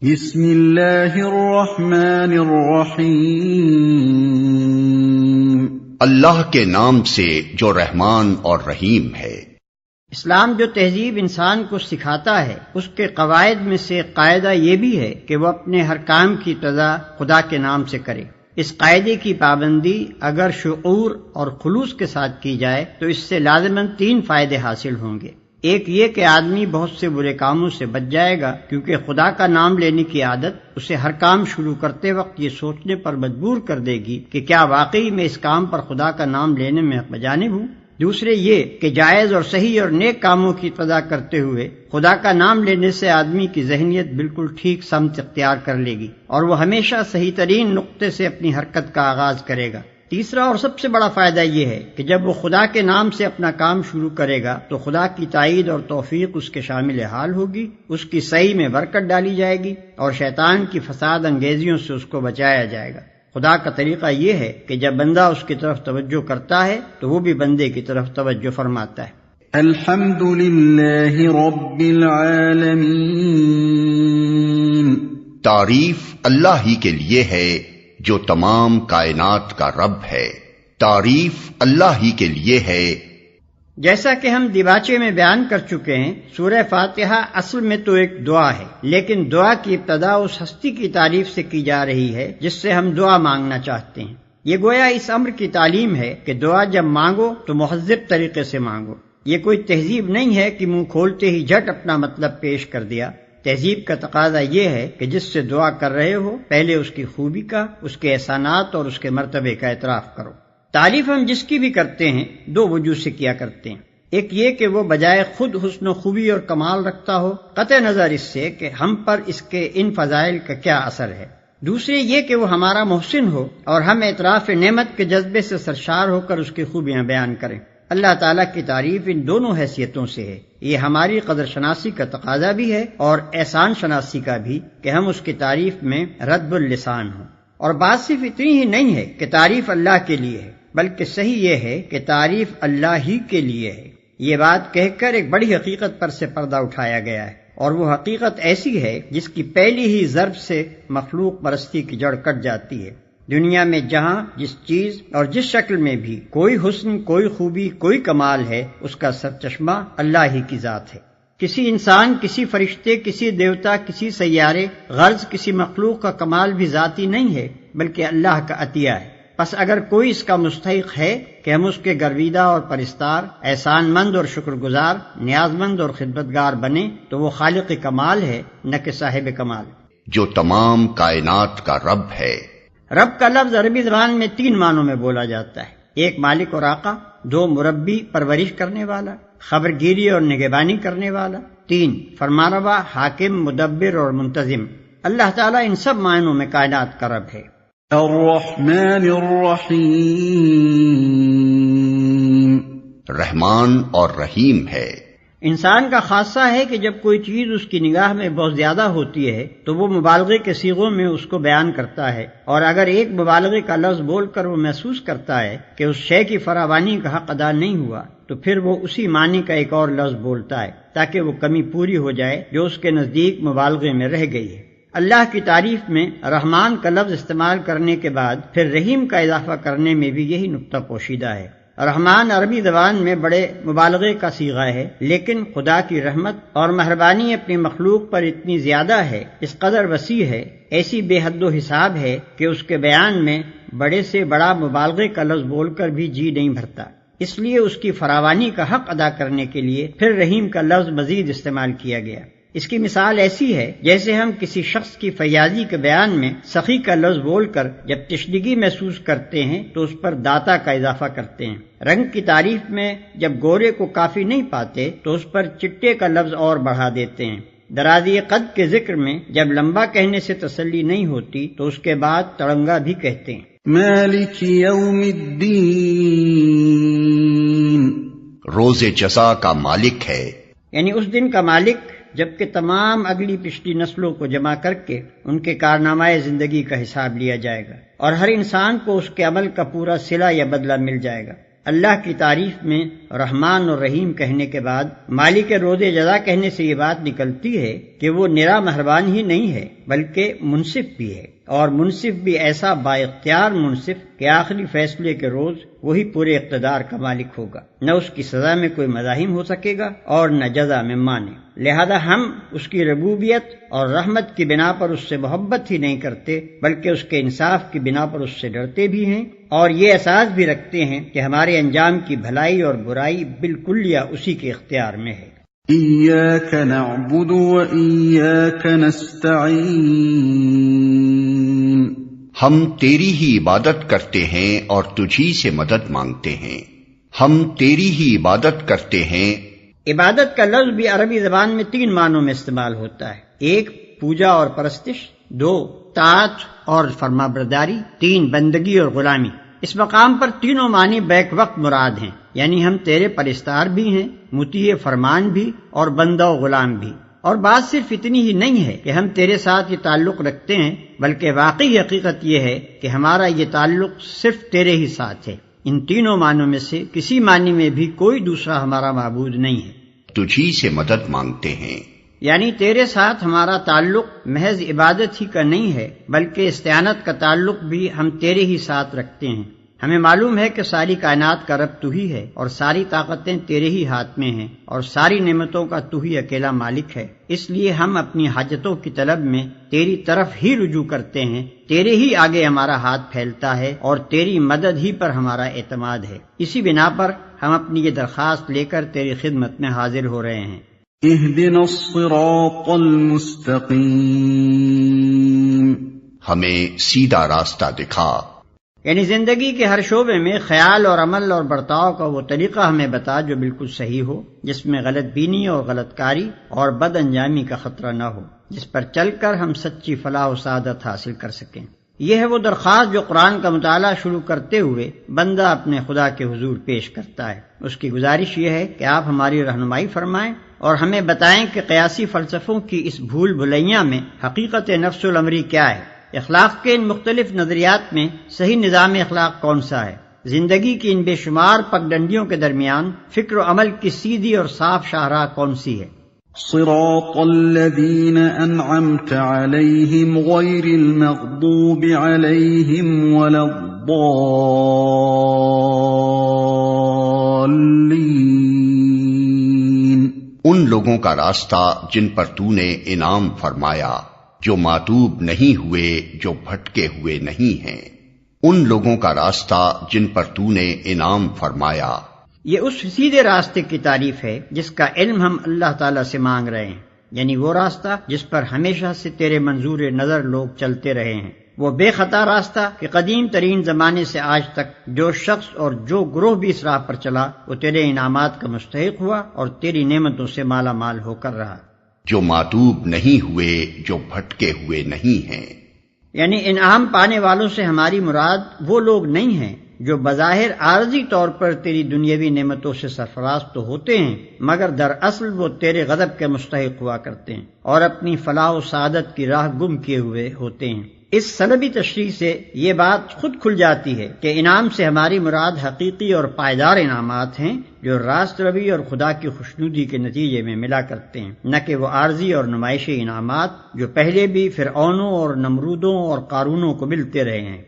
بسم اللہ الرحمن الرحیم، اللہ کے نام سے جو رحمان اور رحیم ہے۔ اسلام جو تہذیب انسان کو سکھاتا ہے اس کے قواعد میں سے قاعدہ یہ بھی ہے کہ وہ اپنے ہر کام کی ابتدا خدا کے نام سے کرے۔ اس قاعدے کی پابندی اگر شعور اور خلوص کے ساتھ کی جائے تو اس سے لازماً 3 فائدے حاصل ہوں گے۔ ایک یہ کہ آدمی بہت سے برے کاموں سے بچ جائے گا، کیونکہ خدا کا نام لینے کی عادت اسے ہر کام شروع کرتے وقت یہ سوچنے پر مجبور کر دے گی کہ کیا واقعی میں اس کام پر خدا کا نام لینے میں بجانب ہوں۔ دوسرے یہ کہ جائز اور صحیح اور نیک کاموں کی ابتدا کرتے ہوئے خدا کا نام لینے سے آدمی کی ذہنیت بالکل ٹھیک سمت اختیار کر لے گی اور وہ ہمیشہ صحیح ترین نقطے سے اپنی حرکت کا آغاز کرے گا۔ تیسرا اور سب سے بڑا فائدہ یہ ہے کہ جب وہ خدا کے نام سے اپنا کام شروع کرے گا تو خدا کی تائید اور توفیق اس کے شامل حال ہوگی، اس کی صحیح میں برکت ڈالی جائے گی اور شیطان کی فساد انگیزیوں سے اس کو بچایا جائے گا۔ خدا کا طریقہ یہ ہے کہ جب بندہ اس کی طرف توجہ کرتا ہے تو وہ بھی بندے کی طرف توجہ فرماتا ہے۔ الحمد للہ رب العالمین، تعریف اللہ ہی کے لیے ہے جو تمام کائنات کا رب ہے۔ تعریف اللہ ہی کے لیے ہے۔ جیسا کہ ہم دیباچے میں بیان کر چکے ہیں، سورہ فاتحہ اصل میں تو ایک دعا ہے، لیکن دعا کی ابتدا اس ہستی کی تعریف سے کی جا رہی ہے جس سے ہم دعا مانگنا چاہتے ہیں۔ یہ گویا اس امر کی تعلیم ہے کہ دعا جب مانگو تو مہذب طریقے سے مانگو۔ یہ کوئی تہذیب نہیں ہے کہ منہ کھولتے ہی جھٹ اپنا مطلب پیش کر دیا۔ تہذیب کا تقاضا یہ ہے کہ جس سے دعا کر رہے ہو پہلے اس کی خوبی کا، اس کے احسانات اور اس کے مرتبے کا اعتراف کرو۔ تعریف ہم جس کی بھی کرتے ہیں 2 وجوہ سے کیا کرتے ہیں۔ ایک یہ کہ وہ بجائے خود حسن و خوبی اور کمال رکھتا ہو، قطع نظر اس سے کہ ہم پر اس کے ان فضائل کا کیا اثر ہے۔ دوسرے یہ کہ وہ ہمارا محسن ہو اور ہم اعتراف نعمت کے جذبے سے سرشار ہو کر اس کی خوبیاں بیان کریں۔ اللہ تعالیٰ کی تعریف ان دونوں حیثیتوں سے ہے۔ یہ ہماری قدر شناسی کا تقاضا بھی ہے اور احسان شناسی کا بھی کہ ہم اس کی تعریف میں رد اللسان ہوں۔ اور بات صرف اتنی ہی نہیں ہے کہ تعریف اللہ کے لیے ہے، بلکہ صحیح یہ ہے کہ تعریف اللہ ہی کے لیے ہے۔ یہ بات کہہ کر ایک بڑی حقیقت پر سے پردہ اٹھایا گیا ہے، اور وہ حقیقت ایسی ہے جس کی پہلی ہی ضرب سے مخلوق پرستی کی جڑ کٹ جاتی ہے۔ دنیا میں جہاں جس چیز اور جس شکل میں بھی کوئی حسن، کوئی خوبی، کوئی کمال ہے، اس کا سرچشمہ اللہ ہی کی ذات ہے۔ کسی انسان، کسی فرشتے، کسی دیوتا، کسی سیارے، غرض کسی مخلوق کا کمال بھی ذاتی نہیں ہے بلکہ اللہ کا عطیہ ہے۔ پس اگر کوئی اس کا مستحق ہے کہ ہم اس کے گرویدہ اور پرستار، احسان مند اور شکر گزار، نیاز مند اور خدمتگار بنیں تو وہ خالق کمال ہے، نہ کہ صاحب کمال۔ جو تمام کائنات کا رب ہے۔ رب کا لفظ عربی زبان میں 3 معنوں میں بولا جاتا ہے۔ 1 مالک اور آقا، 2 مربی پرورش کرنے والا، خبر گیری اور نگہبانی کرنے والا، 3 فرمانروا، حاکم، مدبر اور منتظم۔ اللہ تعالیٰ ان سب معنوں میں کائنات کا رب ہے۔ الرحمن الرحیم، رحمان اور رحیم ہے۔ انسان کا خاصہ ہے کہ جب کوئی چیز اس کی نگاہ میں بہت زیادہ ہوتی ہے تو وہ مبالغے کے صیغوں میں اس کو بیان کرتا ہے، اور اگر ایک مبالغے کا لفظ بول کر وہ محسوس کرتا ہے کہ اس شے کی فراوانی کا حق ادا نہیں ہوا تو پھر وہ اسی معنی کا ایک اور لفظ بولتا ہے تاکہ وہ کمی پوری ہو جائے جو اس کے نزدیک مبالغے میں رہ گئی ہے۔ اللہ کی تعریف میں رحمان کا لفظ استعمال کرنے کے بعد پھر رحیم کا اضافہ کرنے میں بھی یہی نقطہ پوشیدہ ہے۔ رحمان عربی زبان میں بڑے مبالغے کا صیغہ ہے، لیکن خدا کی رحمت اور مہربانی اپنی مخلوق پر اتنی زیادہ ہے، اس قدر وسیع ہے، ایسی بے حد و حساب ہے کہ اس کے بیان میں بڑے سے بڑا مبالغے کا لفظ بول کر بھی جی نہیں بھرتا۔ اس لیے اس کی فراوانی کا حق ادا کرنے کے لیے پھر رحیم کا لفظ مزید استعمال کیا گیا۔ اس کی مثال ایسی ہے جیسے ہم کسی شخص کی فیاضی کے بیان میں سخی کا لفظ بول کر جب تشنگی محسوس کرتے ہیں تو اس پر داتا کا اضافہ کرتے ہیں۔ رنگ کی تعریف میں جب گورے کو کافی نہیں پاتے تو اس پر چٹے کا لفظ اور بڑھا دیتے ہیں۔ درازی قد کے ذکر میں جب لمبا کہنے سے تسلی نہیں ہوتی تو اس کے بعد تڑنگا بھی کہتے ہیں۔ مالک یوم الدین، روز جزا کا مالک ہے، یعنی اس دن کا مالک جبکہ تمام اگلی پچھلی نسلوں کو جمع کر کے ان کے کارنامہ زندگی کا حساب لیا جائے گا اور ہر انسان کو اس کے عمل کا پورا صلہ یا بدلہ مل جائے گا۔ اللہ کی تعریف میں رحمان اور رحیم کہنے کے بعد مالک روز جزا کہنے سے یہ بات نکلتی ہے کہ وہ نرا مہربان ہی نہیں ہے بلکہ منصف بھی ہے، اور منصف بھی ایسا با اختیار منصف کہ آخری فیصلے کے روز وہی پورے اقتدار کا مالک ہوگا، نہ اس کی سزا میں کوئی مزاحم ہو سکے گا اور نہ جزا میں مانے۔ لہذا ہم اس کی ربوبیت اور رحمت کی بنا پر اس سے محبت ہی نہیں کرتے بلکہ اس کے انصاف کی بنا پر اس سے ڈرتے بھی ہیں، اور یہ احساس بھی رکھتے ہیں کہ ہمارے انجام کی بھلائی اور برائی بالکلیہ اسی کے اختیار میں ہے۔ إياك نعبد وإياك نستعين ہم تیری ہی عبادت کرتے ہیں اور تجھی سے مدد مانگتے ہیں، ہم تیری ہی عبادت کرتے ہیں۔ عبادت کا لفظ بھی عربی زبان میں 3 معنوں میں استعمال ہوتا ہے۔ 1 پوجا اور پرستش، 2 طاعت اور فرما برداری، 3 بندگی اور غلامی۔ اس مقام پر تینوں معنی بیک وقت مراد ہیں، یعنی ہم تیرے پرستار بھی ہیں، مطیع فرمان بھی اور بندہ و غلام بھی۔ اور بات صرف اتنی ہی نہیں ہے کہ ہم تیرے ساتھ یہ تعلق رکھتے ہیں، بلکہ واقعی حقیقت یہ ہے کہ ہمارا یہ تعلق صرف تیرے ہی ساتھ ہے۔ ان تینوں معنوں میں سے کسی معنی میں بھی کوئی دوسرا ہمارا معبود نہیں ہے۔ تجھی سے مدد مانگتے ہیں، یعنی تیرے ساتھ ہمارا تعلق محض عبادت ہی کا نہیں ہے بلکہ استعانت کا تعلق بھی ہم تیرے ہی ساتھ رکھتے ہیں۔ ہمیں معلوم ہے کہ ساری کائنات کا رب تو ہی ہے اور ساری طاقتیں تیرے ہی ہاتھ میں ہیں اور ساری نعمتوں کا تو ہی اکیلا مالک ہے، اس لیے ہم اپنی حاجتوں کی طلب میں تیری طرف ہی رجوع کرتے ہیں، تیرے ہی آگے ہمارا ہاتھ پھیلتا ہے اور تیری مدد ہی پر ہمارا اعتماد ہے۔ اسی بنا پر ہم اپنی یہ درخواست لے کر تیری خدمت میں حاضر ہو رہے ہیں۔ اهدنا الصراط المستقيم ہمیں سیدھا راستہ دکھا۔ یعنی زندگی کے ہر شعبے میں خیال اور عمل اور برتاؤ کا وہ طریقہ ہمیں بتا جو بالکل صحیح ہو، جس میں غلط بینی اور غلط کاری اور بد انجامی کا خطرہ نہ ہو، جس پر چل کر ہم سچی فلاح و سعادت حاصل کر سکیں۔ یہ ہے وہ درخواست جو قرآن کا مطالعہ شروع کرتے ہوئے بندہ اپنے خدا کے حضور پیش کرتا ہے۔ اس کی گزارش یہ ہے کہ آپ ہماری رہنمائی فرمائیں اور ہمیں بتائیں کہ قیاسی فلسفوں کی اس بھول بھلیاں میں حقیقت نفس الامری کیا ہے، اخلاق کے ان مختلف نظریات میں صحیح نظام اخلاق کون سا ہے، زندگی کی ان بے شمار پگڈنڈیوں کے درمیان فکر و عمل کی سیدھی اور صاف شاہراہ کون سی ہے۔ صراط الذين أنعمت عليهم غير المغضوب عليهم ولا الضالين ان لوگوں کا راستہ جن پر تو نے انعام فرمایا، جو ماتوب نہیں ہوئے، جو بھٹکے ہوئے نہیں ہیں، ان لوگوں کا راستہ جن پر تو نے انعام فرمایا۔ یہ اس سیدھے راستے کی تعریف ہے جس کا علم ہم اللہ تعالیٰ سے مانگ رہے ہیں، یعنی وہ راستہ جس پر ہمیشہ سے تیرے منظور نظر لوگ چلتے رہے ہیں، وہ بے خطا راستہ کہ قدیم ترین زمانے سے آج تک جو شخص اور جو گروہ بھی اس راہ پر چلا وہ تیرے انعامات کا مستحق ہوا اور تیری نعمتوں سے مالا مال ہو کر رہا۔ جو ماتوب نہیں ہوئے، جو بھٹکے ہوئے نہیں ہیں، یعنی انعام پانے والوں سے ہماری مراد وہ لوگ نہیں ہیں جو بظاہر عارضی طور پر تیری دنیاوی نعمتوں سے سرفراز تو ہوتے ہیں مگر دراصل وہ تیرے غضب کے مستحق ہوا کرتے ہیں اور اپنی فلاح و سعادت کی راہ گم کیے ہوئے ہوتے ہیں۔ اس سلبی تشریح سے یہ بات خود کھل جاتی ہے کہ انعام سے ہماری مراد حقیقی اور پائیدار انعامات ہیں جو راست روی اور خدا کی خوشنودی کے نتیجے میں ملا کرتے ہیں، نہ کہ وہ عارضی اور نمائشی انعامات جو پہلے بھی فرعونوں اور نمرودوں اور قارونوں کو ملتے رہے ہیں۔